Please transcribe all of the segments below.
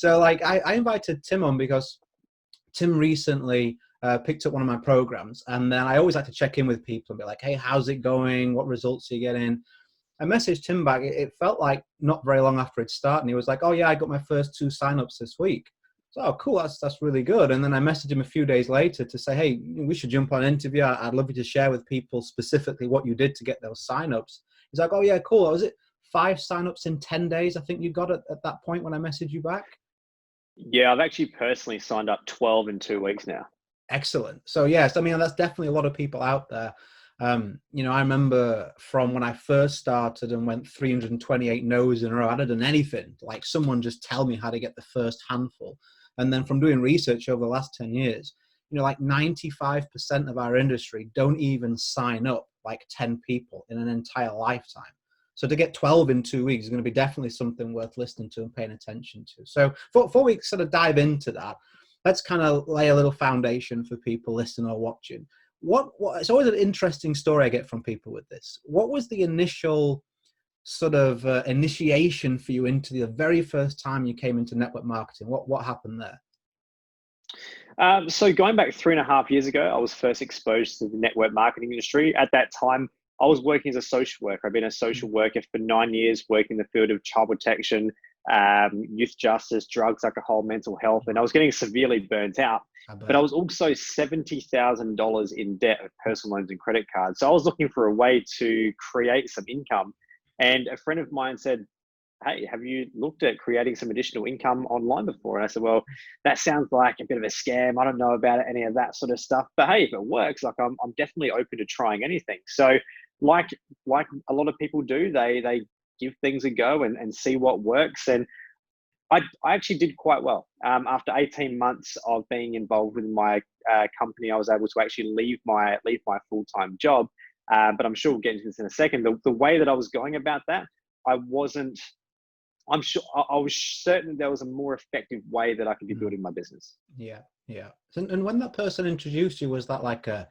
So like I invited Tim on because Tim recently picked up one of my programs, and then I always like to check in with people and be like, hey, how's it going? What results are you getting? I messaged Tim back. It felt like not very long after it started, and he was like, oh yeah, I got my first 2 signups this week. So, oh, cool, that's really good. And then I messaged him a few days later to say, hey, we should jump on an interview. I'd love you to share with people specifically what you did to get those signups. He's like, oh yeah, cool. Was it 5 signups in 10 days? I think you got it at that point when I messaged you back. Yeah, I've actually personally signed up 12 in 2 weeks now. Excellent. So yes, I mean, that's definitely a lot of people out there. I remember from when I first started and went 328 no's in a row, I hadn't done anything. Like someone just tell me how to get the first handful. And then from doing research over the last 10 years, like 95% of our industry don't even sign up like 10 people in an entire lifetime. So to get 12 in 2 weeks is going to be definitely something worth listening to and paying attention to. So before we sort of dive into that, let's kind of lay a little foundation for people listening or watching. What it's always an interesting story I get from people with this. What was the initial sort of initiation for you into the very first time you came into network marketing? What happened there? So going back 3.5 years ago, I was first exposed to the network marketing industry. At that time, I was working as a social worker. I've been a social worker for 9 years, working in the field of child protection, youth justice, drugs, alcohol, mental health, and I was getting severely burnt out. But I was also $70,000 in debt of personal loans and credit cards. So I was looking for a way to create some income. And a friend of mine said, hey, have you looked at creating some additional income online before? And I said, well, that sounds like a bit of a scam. I don't know about any of that sort of stuff. But hey, if it works, like I'm definitely open to trying anything. So like a lot of people do, they give things a go and see what works. And I actually did quite well. After 18 months of being involved with my company, I was able to actually leave my full-time job. But I'm sure we'll get into this in a second. The way that I was going about that, I'm sure I was certain there was a more effective way that I could be building my business. Yeah, yeah. And when that person introduced you, was that like a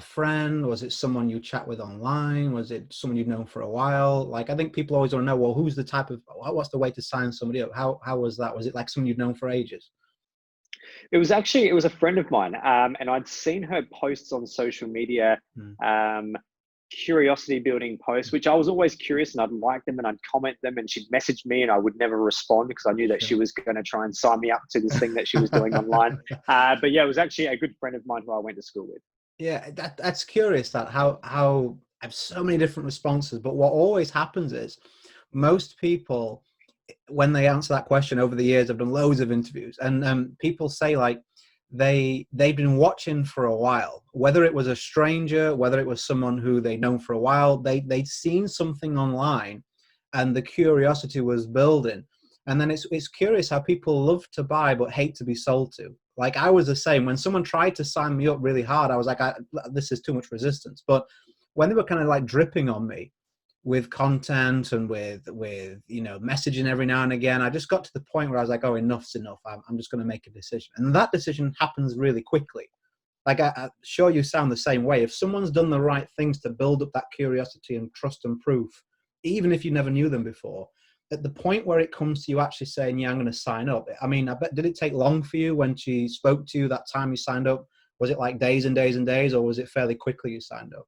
friend? Was it someone you chat with online? Was it someone you've known for a while? Like, I think people always want to know, well, what's the way to sign somebody up? How was that? Was it like someone you've known for ages? It was a friend of mine, and I'd seen her posts on social media. Um, Curiosity building posts, which I was always curious and I'd like them and I'd comment them, and she'd message me and I would never respond because I knew that she was going to try and sign me up to this thing that she was doing online. But yeah, it was actually a good friend of mine who I went to school with. Yeah, that's curious that how I have so many different responses, but what always happens is most people, when they answer that question over the years, I've done loads of interviews, and people say like they've been watching for a while, whether it was a stranger, whether it was someone who they'd known for a while, they'd seen something online, and the curiosity was building. And then it's curious how people love to buy but hate to be sold to. Like I was the same. When someone tried to sign me up really hard, I was like, this is too much resistance. But when they were kind of like dripping on me with content and with messaging every now and again, I just got to the point where I was like, oh, enough's enough. I'm just going to make a decision. And that decision happens really quickly. Like I'm sure you sound the same way. If someone's done the right things to build up that curiosity and trust and proof, even if you never knew them before, at the point where it comes to you actually saying, yeah, I'm going to sign up. I mean, I bet, did it take long for you when she spoke to you that time you signed up? Was it like days and days and days, or was it fairly quickly you signed up?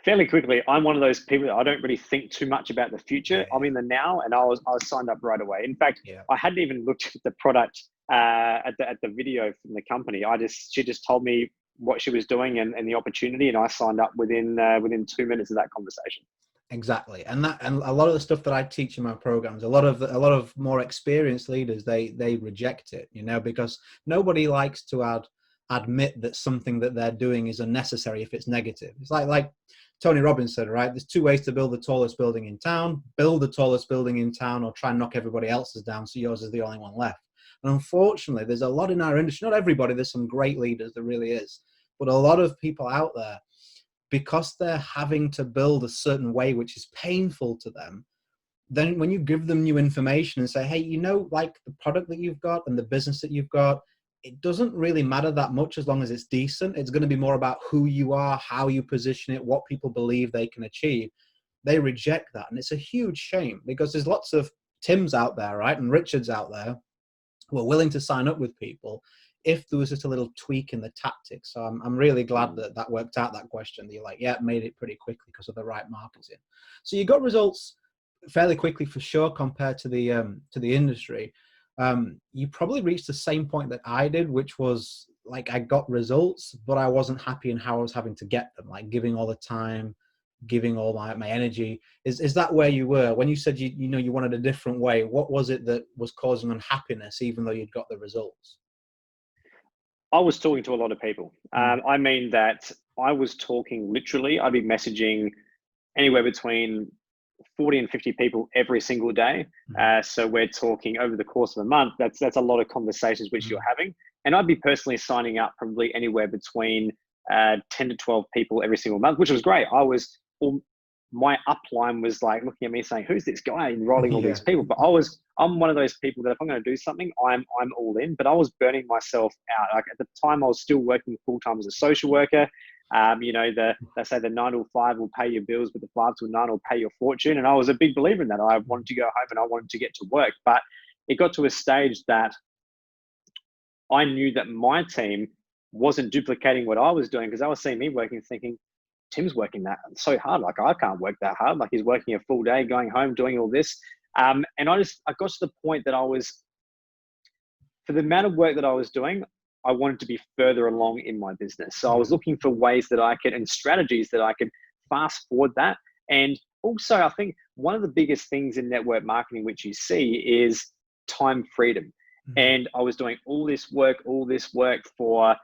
Fairly quickly. I'm one of those people that I don't really think too much about the future. I'm in the now, and I was signed up right away. In fact, Yeah. I hadn't even looked at the product at the video from the company. She just told me what she was doing and the opportunity, and I signed up within 2 minutes of that conversation. Exactly. And a lot of the stuff that I teach in my programs, a lot of more experienced leaders, they reject it, because nobody likes to admit that something that they're doing is unnecessary if it's negative. It's like Tony Robbins said, right? There's 2 ways to build the tallest building in town: build the tallest building in town, or try and knock everybody else's down so yours is the only one left. And unfortunately, there's a lot in our industry, not everybody, there's some great leaders, there really is, but a lot of people out there, because they're having to build a certain way, which is painful to them, then when you give them new information and say, hey, like the product that you've got and the business that you've got, it doesn't really matter that much as long as it's decent. It's going to be more about who you are, how you position it, what people believe they can achieve. They reject that. And it's a huge shame, because there's lots of Tims out there, right? And Richards out there were willing to sign up with people if there was just a little tweak in the tactics. So I'm really glad that that worked out, that question. That you're like, yeah, made it pretty quickly because of the right marketing. So you got results fairly quickly for sure compared to the industry. You probably reached the same point that I did, which was like I got results, but I wasn't happy in how I was having to get them, like giving all the time, giving all my energy. Is that where you were when you said you wanted a different way? What was it that was causing unhappiness even though you'd got the results? I was talking to a lot of people. Mm. I mean that I was talking literally, I'd be messaging anywhere between 40 and 50 people every single day. Mm. So we're talking over the course of a month. That's a lot of conversations which you're Mm. having. And I'd be personally signing up probably anywhere between 10 to 12 people every single month, which was great. My upline was like looking at me saying, "Who's this guy enrolling all Yeah. these people?" But I'm one of those people that if I'm going to do something, I'm all in. But I was burning myself out. Like at the time, I was still working full time as a social worker. They say the 9 to 5 will pay your bills, but the 5 to 9 will pay your fortune. And I was a big believer in that. I wanted to go home and I wanted to get to work, but it got to a stage that I knew that my team wasn't duplicating what I was doing because I was seeing me working, thinking, Tim's working that so hard. Like I can't work that hard. Like he's working a full day, going home, doing all this. And I got to the point that for the amount of work that I was doing, I wanted to be further along in my business. So I was looking for ways that I could, and strategies that I could fast forward that. And also I think one of the biggest things in network marketing, which you see, is time freedom. Mm. And I was doing all this work for,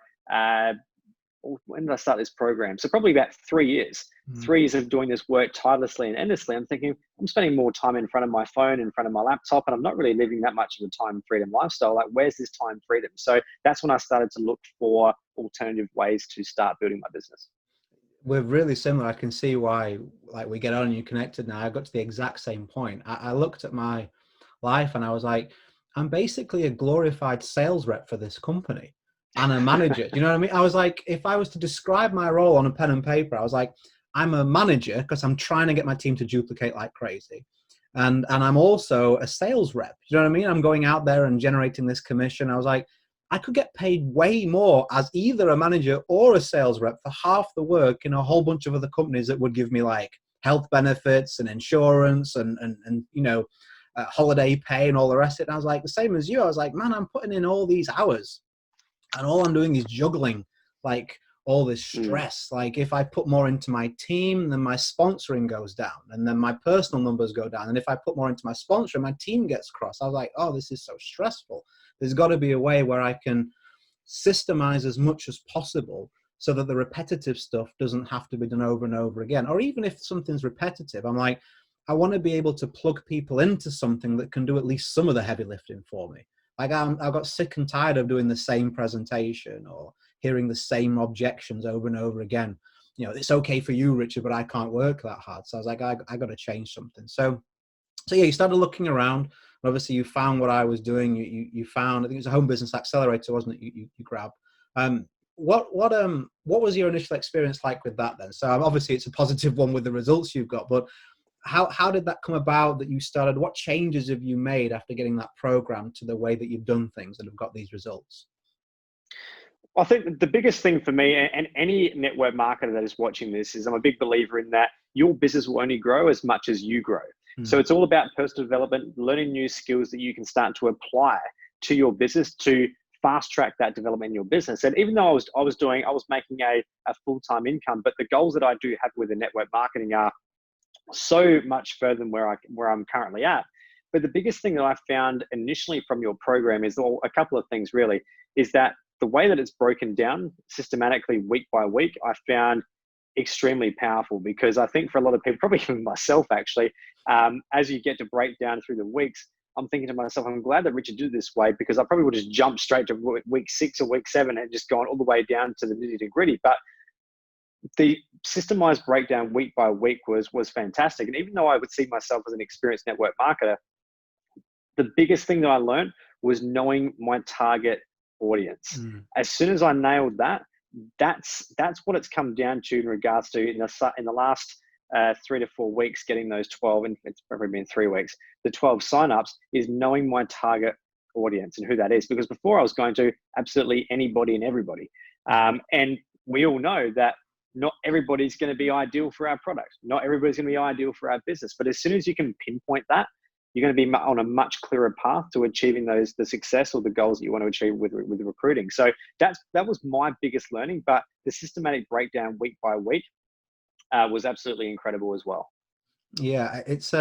when did I start this program? So probably about 3 years. Mm. 3 years of doing this work tirelessly and endlessly. I'm thinking I'm spending more time in front of my phone, in front of my laptop, and I'm not really living that much of a time freedom lifestyle. Like, where's this time freedom? So that's when I started to look for alternative ways to start building my business. We're really similar. I can see why, like, we get on and you connected now. I got to the exact same point. I looked at my life and I was like, I'm basically a glorified sales rep for this company and a manager. Do you know what I mean? I was like, if I was to describe my role on a pen and paper, I was like, I'm a manager because I'm trying to get my team to duplicate like crazy. And I'm also a sales rep. You know what I mean? I'm going out there and generating this commission. I was like, I could get paid way more as either a manager or a sales rep for half the work in a whole bunch of other companies that would give me like health benefits and insurance and holiday pay and all the rest of it. And I was like, the same as you. I was like, man, I'm putting in all these hours and all I'm doing is juggling like all this Mm. stress. Like if I put more into my team, then my sponsoring goes down and then my personal numbers go down. And if I put more into my sponsoring, my team gets cross. I was like, oh, this is so stressful. There's got to be a way where I can systemize as much as possible so that the repetitive stuff doesn't have to be done over and over again. Or even if something's repetitive, I'm like, I want to be able to plug people into something that can do at least some of the heavy lifting for me. Like I got sick and tired of doing the same presentation or hearing the same objections over and over again. You know, it's okay for you, Richard, but I can't work that hard. So I was like, I got to change something. So yeah, you started looking around. Obviously, you found what I was doing. You found, I think it was a home business accelerator, wasn't it? You grabbed. What was your initial experience like with that then? So obviously, it's a positive one with the results you've got, but how did that come about that you started? What changes have you made after getting that program to the way that you've done things that have got these results? I think the biggest thing for me and any network marketer that is watching this is I'm a big believer in that your business will only grow as much as you grow. So Mm. it's all about personal development, learning new skills that you can start to apply to your business to fast track that development in your business. And even though I was making a full-time income, but the goals that I do have with the network marketing are so much further than where I'm currently at. But the biggest thing that I found initially from your program is, well, a couple of things really, is that the way that it's broken down systematically week by week, I found extremely powerful because I think for a lot of people, probably even myself actually, as you get to break down through the weeks, I'm thinking to myself, I'm glad that Richard did it this way because I probably would just jump straight to week 6 or week 7 and just gone all the way down to the nitty gritty. But the systemized breakdown week by week was fantastic. And even though I would see myself as an experienced network marketer, the biggest thing that I learned was knowing my target audience. Mm. As soon as I nailed that, that's what it's come down to in regards to in the last 3 to 4 weeks, getting those 12, and it's probably been 3 weeks, the 12 signups is knowing my target audience and who that is, because before I was going to absolutely anybody and everybody. And we all know that not everybody's going to be ideal for our product. Not everybody's going to be ideal for our business. But as soon as you can pinpoint that, you're going to be on a much clearer path to achieving the success or the goals that you want to achieve with recruiting. So that was my biggest learning. But the systematic breakdown week by week was absolutely incredible as well. Yeah, it's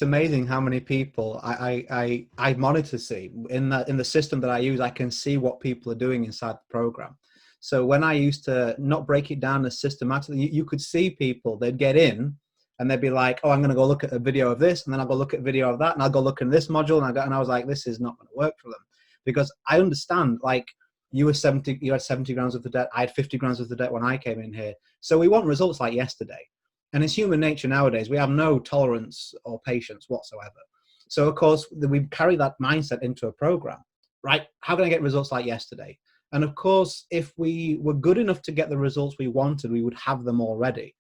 amazing how many people I monitor. See, in the system that I use, I can see what people are doing inside the program. So when I used to not break it down as systematically, you could see people, they'd get in and they'd be like, oh, I'm going to go look at a video of this, and then I'll go look at a video of that, and I'll go look in this module, and I was like, this is not going to work for them, because I understand, like, you had 70 grams of the debt, I had 50 grams of the debt when I came in here. So we want results like yesterday. And it's human nature nowadays. We have no tolerance or patience whatsoever. So, of course, we carry that mindset into a program, right? How can I get results like yesterday? And, of course, if we were good enough to get the results we wanted, we would have them already.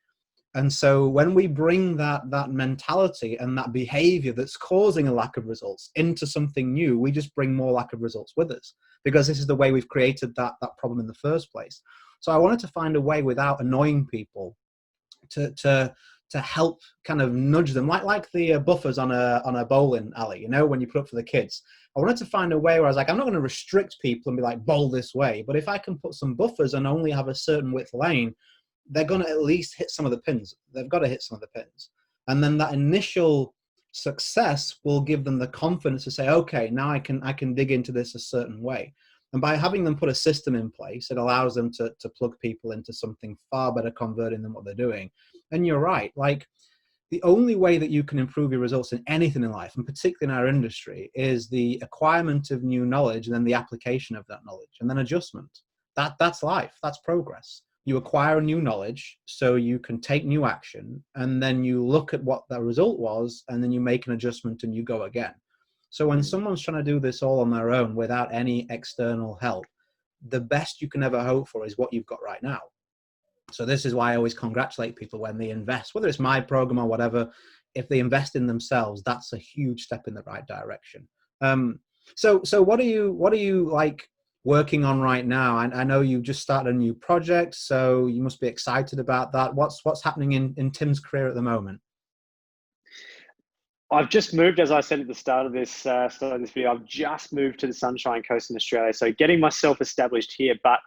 And so when we bring that mentality and that behavior that's causing a lack of results into something new, we just bring more lack of results with us, because this is the way we've created that problem in the first place. So I wanted to find a way without annoying people to help kind of nudge them, like the buffers on a bowling alley, you know, when you put up for the kids. I wanted to find a way where I was like, I'm not going to restrict people and be like, bowl this way, but if I can put some buffers and only have a certain width lane, they're going to at least hit some of the pins. They've got to hit some of the pins. And then that initial success will give them the confidence to say, okay, now I can dig into this a certain way. And by having them put a system in place, it allows them to plug people into something far better converting than what they're doing. And you're right, like, the only way that you can improve your results in anything in life, and particularly in our industry, is the acquirement of new knowledge and then the application of that knowledge and then adjustment. That's life, that's progress. You acquire new knowledge so you can take new action, and then you look at what that result was, and then you make an adjustment and you go again. So when someone's trying to do this all on their own without any external help, the best you can ever hope for is what you've got right now. So this is why I always congratulate people when they invest, whether it's my program or whatever. If they invest in themselves, that's a huge step in the right direction. So what are you like working on right now? I know you just started a new project, so you must be excited about that. What's happening in Tim's career at the moment? I've just moved, as I said at the start of this video, I've just moved to the Sunshine Coast in Australia. So getting myself established here. But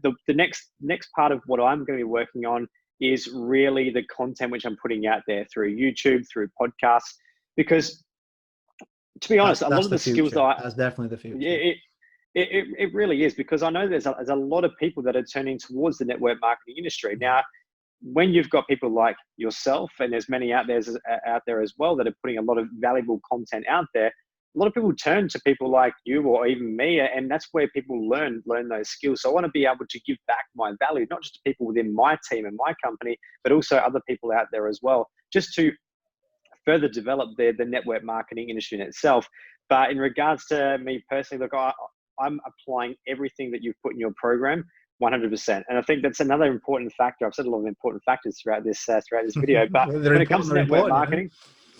the next part of what I'm going to be working on is really the content which I'm putting out there through YouTube, through podcasts. Because to be honest, a lot of the skills that's definitely the future. Yeah, it really is, because I know there's a lot of people that are turning towards the network marketing industry. Now, when you've got people like yourself, and there's many out there as well that are putting a lot of valuable content out there, a lot of people turn to people like you or even me, and that's where people learn those skills. So I want to be able to give back my value, not just to people within my team and my company, but also other people out there as well, just to further develop the network marketing industry in itself. But in regards to me personally, look, I'm applying everything that you've put in your program 100%. And I think that's another important factor. I've said a lot of important factors throughout this video, but when it comes to network marketing,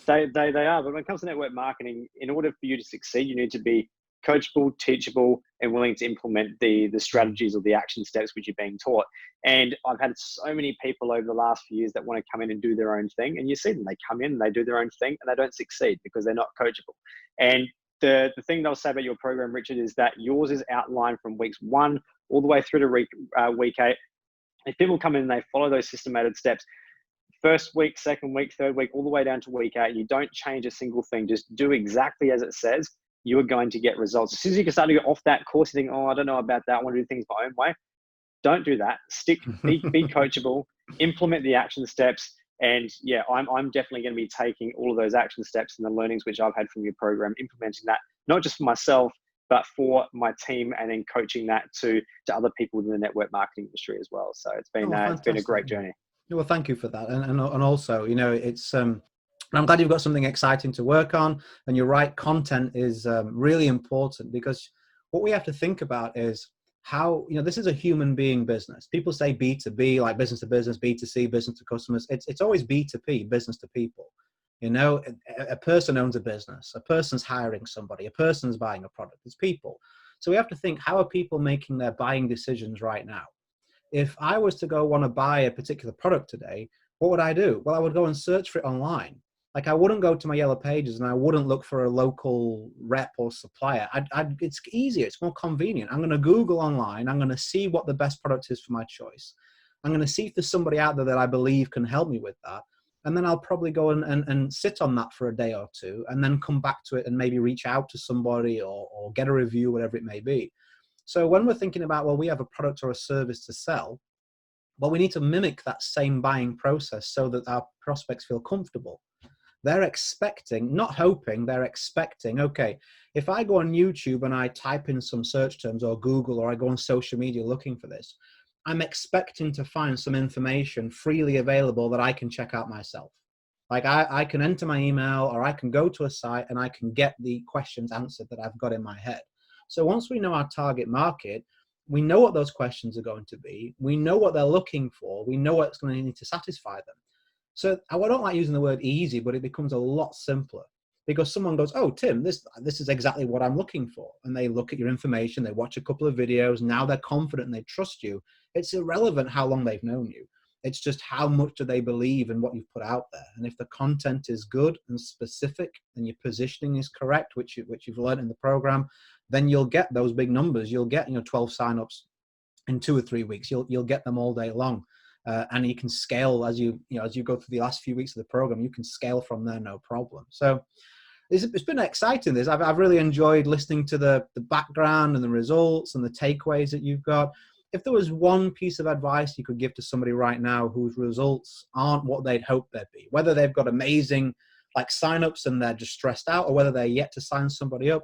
they are. But when it comes to network marketing, in order for you to succeed, you need to be coachable, teachable, and willing to implement the strategies or the action steps which you're being taught. And I've had so many people over the last few years that want to come in and do their own thing. And you see them, they come in and they do their own thing and they don't succeed because they're not coachable. And the thing they'll say about your program, Richard, is that yours is outlined from weeks 1 all the way through to week 8. If people come in and they follow those systematic steps, first week, second week, third week, all the way down to week 8, you don't change a single thing, just do exactly as it says, you are going to get results. As soon as you can start to get off that course, you think, oh, I don't know about that, I want to do things my own way. Don't do that. Be coachable, implement the action steps. And yeah, I'm definitely going to be taking all of those action steps and the learnings which I've had from your program, implementing that, not just for myself, but for my team, and then coaching that to other people within the network marketing industry as well. So it's been a great journey. Well, thank you for that. And also, you know, it's, I'm glad you've got something exciting to work on, and you're right. Content is really important, because what we have to think about is how, you know, this is a human being business. People say B2B, like business to business, B2C, business to customers. It's always B2P, business to people. You know, a person owns a business, a person's hiring somebody, a person's buying a product. It's people. So we have to think, how are people making their buying decisions right now? If I was to go want to buy a particular product today, what would I do? Well, I would go and search for it online. Like, I wouldn't go to my Yellow Pages and I wouldn't look for a local rep or supplier. It's easier. It's more convenient. I'm going to Google online. I'm going to see what the best product is for my choice. I'm going to see if there's somebody out there that I believe can help me with that. And then I'll probably go and sit on that for a day or two and then come back to it and maybe reach out to somebody or get a review, whatever it may be. So when we're thinking about, well, we have a product or a service to sell, well, we need to mimic that same buying process so that our prospects feel comfortable. They're expecting, not hoping, they're expecting, okay, if I go on YouTube and I type in some search terms or Google, or I go on social media looking for this, I'm expecting to find some information freely available that I can check out myself. Like, I can enter my email, or I can go to a site and I can get the questions answered that I've got in my head. So once we know our target market, we know what those questions are going to be. We know what they're looking for. We know what's going to need to satisfy them. So I don't like using the word easy, but it becomes a lot simpler because someone goes, oh, Tim, this is exactly what I'm looking for. And they look at your information, they watch a couple of videos. Now they're confident and they trust you. It's irrelevant how long they've known you. It's just how much do they believe in what you've put out there. And if the content is good and specific and your positioning is correct, which you've learned in the program, then you'll get those big numbers. You'll get 12 signups in 2 or 3 weeks. You'll get them all day long. And you can scale as you go through the last few weeks of the program. You can scale from there, no problem. So it's been exciting. I've really enjoyed listening to the background and the results and the takeaways that you've got. If there was one piece of advice you could give to somebody right now whose results aren't what they'd hoped they'd be, whether they've got amazing signups and they're just stressed out, or whether they're yet to sign somebody up,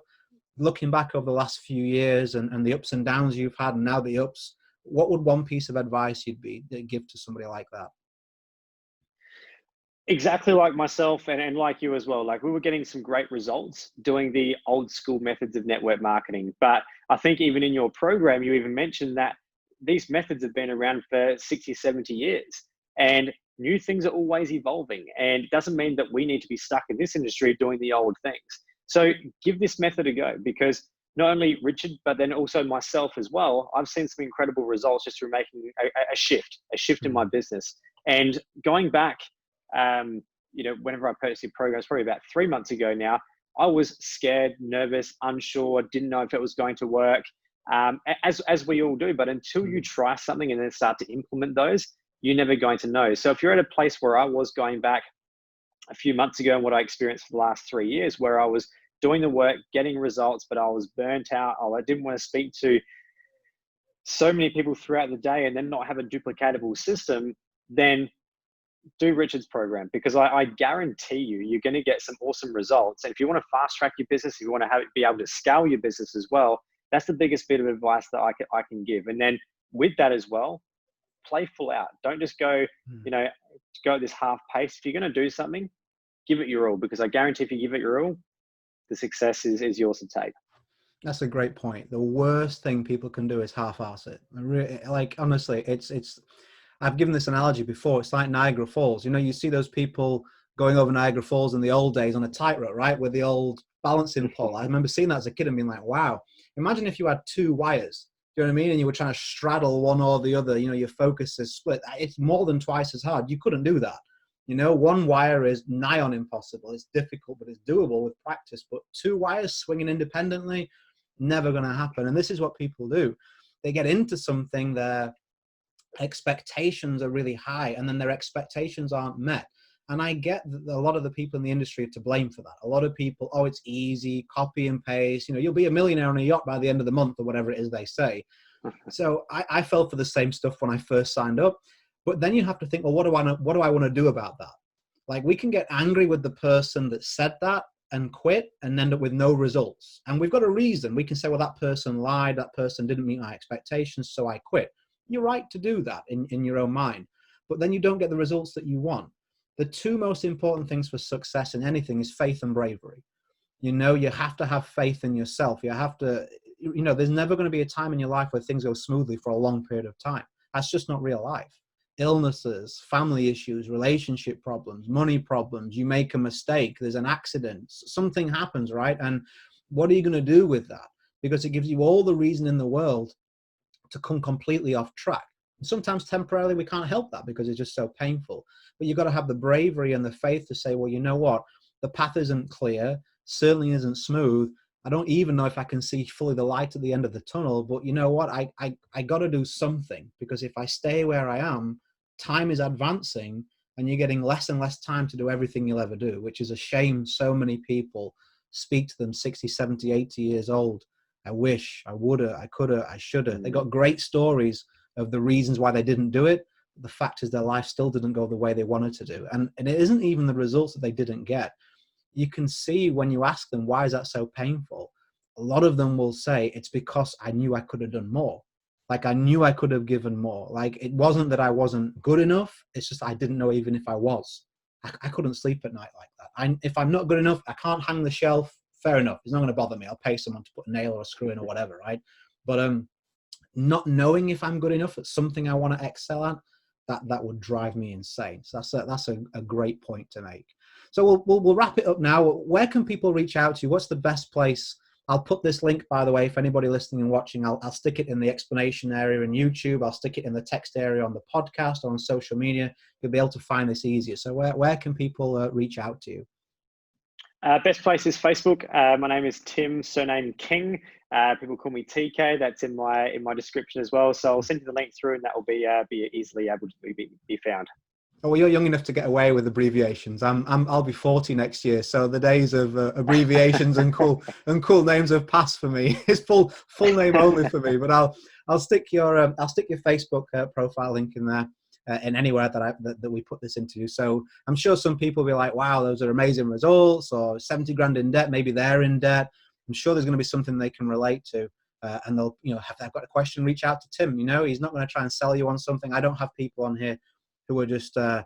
looking back over the last few years and the ups and downs you've had and now the ups, what would one piece of advice you'd give to somebody like that? Exactly like myself and like you as well. Like, we were getting some great results doing the old school methods of network marketing. But I think even in your program, you even mentioned that these methods have been around for 60, 70 years. And new things are always evolving. And it doesn't mean that we need to be stuck in this industry doing the old things. So give this method a go, because not only Richard, but then also myself as well, I've seen some incredible results just through making a shift in my business. And going back, whenever I purchased the program, it's probably about 3 months ago now, I was scared, nervous, unsure, didn't know if it was going to work, as we all do. But until you try something and then start to implement those, you're never going to know. So if you're at a place where I was going back a few months ago and what I experienced for the last 3 years, where I was doing the work, getting results, but I was burnt out, I didn't want to speak to so many people throughout the day and then not have a duplicatable system, then do Richard's program, because I guarantee you're going to get some awesome results. And if you want to fast track your business, if you want to be able to scale your business as well, that's the biggest bit of advice that I can give. And then with that as well, play full out. Don't just go, go at this half pace. If you're going to do something, give it your all, because I guarantee if you give it your all, the success is yours to take. That's a great point. The worst thing people can do is half-ass it. Honestly, it's. I've given this analogy before. It's like Niagara Falls. You see those people going over Niagara Falls in the old days on a tightrope, right, with the old balancing pole. I remember seeing that as a kid and being like, wow. Imagine if you had 2 wires. Do you know what I mean? And you were trying to straddle one or the other. Your focus is split. It's more than twice as hard. You couldn't do that. 1 wire is nigh on impossible. It's difficult, but it's doable with practice. But 2 wires swinging independently, never going to happen. And this is what people do. They get into something, their expectations are really high, and then their expectations aren't met. And I get that a lot of the people in the industry are to blame for that. A lot of people, oh, it's easy, copy and paste. You'll be a millionaire on a yacht by the end of the month, or whatever it is they say. So I fell for the same stuff when I first signed up. But then you have to think, well, what do I want to do about that? Like, we can get angry with the person that said that and quit and end up with no results. And we've got a reason. We can say, well, that person lied, that person didn't meet my expectations, so I quit. You're right to do that in your own mind, but then you don't get the results that you want. The 2 most important things for success in anything is faith and bravery. You have to have faith in yourself. You have to, there's never going to be a time in your life where things go smoothly for a long period of time. That's just not real life. illnesses, family issues, relationship problems, money problems. You make a mistake, there's an accident, something happens, right? And what are you going to do with that? Because it gives you all the reason in the world to come completely off track. And sometimes temporarily we can't help that because it's just so painful. But you've got to have the bravery and the faith to say, well, you know what? The path isn't clear, certainly isn't smooth. I don't even know if I can see fully the light at the end of the tunnel, but you know what? I got to do something, because if I stay where I am, time is advancing and you're getting less and less time to do everything you'll ever do, which is a shame. So many people speak to them 60, 70, 80 years old. I wish, I woulda, I coulda, I shoulda. They got great stories of the reasons why they didn't do it. The fact is their life still didn't go the way they wanted to do. And it isn't even the results that they didn't get. You can see when you ask them, why is that so painful? A lot of them will say, it's because I knew I could have done more. Like, I knew I could have given more. Like, it wasn't that I wasn't good enough. It's just I didn't know even if I was. I couldn't sleep at night like that. If I'm not good enough, I can't hang the shelf. Fair enough. It's not going to bother me. I'll pay someone to put a nail or a screw in or whatever, right? But not knowing if I'm good enough at something I want to excel at, that would drive me insane. So that's a great point to make. So we'll wrap it up now. Where can people reach out to you? What's the best place? I'll put this link, by the way, if anybody listening and watching, I'll stick it in the explanation area in YouTube. I'll stick it in the text area on the podcast or on social media. You'll be able to find this easier. So where can people reach out to you? Best place is Facebook. My name is Tim, surname King. People call me TK. That's in my description as well. So I'll send you the link through, and that will be easily able to be found. Oh, well, you're young enough to get away with abbreviations. I'll be 40 next year, so the days of abbreviations and cool names have passed for me. It's full name only for me. But I'll stick your Facebook profile link in there, and anywhere that we put this into. So I'm sure some people will be like, wow, those are amazing results, or 70 grand in debt. Maybe they're in debt. I'm sure there's going to be something they can relate to. And they'll, if they've got a question, reach out to Tim. He's not going to try and sell you on something. I don't have people on here who are just, of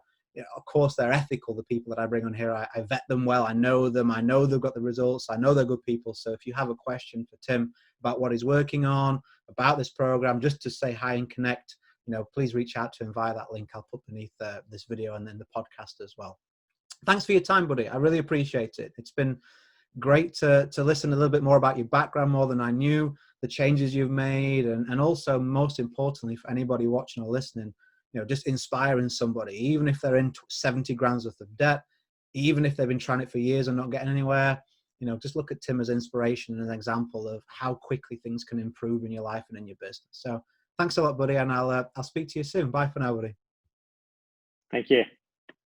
course, they're ethical. The people that I bring on here, I vet them well. I know them. I know they've got the results. I know they're good people. So if you have a question for Tim about what he's working on, about this program, just to say hi and connect, please reach out to him via that link I'll put beneath this video and then the podcast as well. Thanks for your time, buddy. I really appreciate it. It's been great to listen a little bit more about your background, more than I knew, the changes you've made, and also, most importantly, for anybody watching or listening, just inspiring somebody, even if they're in 70 grand worth of debt, even if they've been trying it for years and not getting anywhere, just look at Tim as inspiration and an example of how quickly things can improve in your life and in your business. So thanks a lot, buddy. And I'll speak to you soon. Bye for now, buddy. Thank you.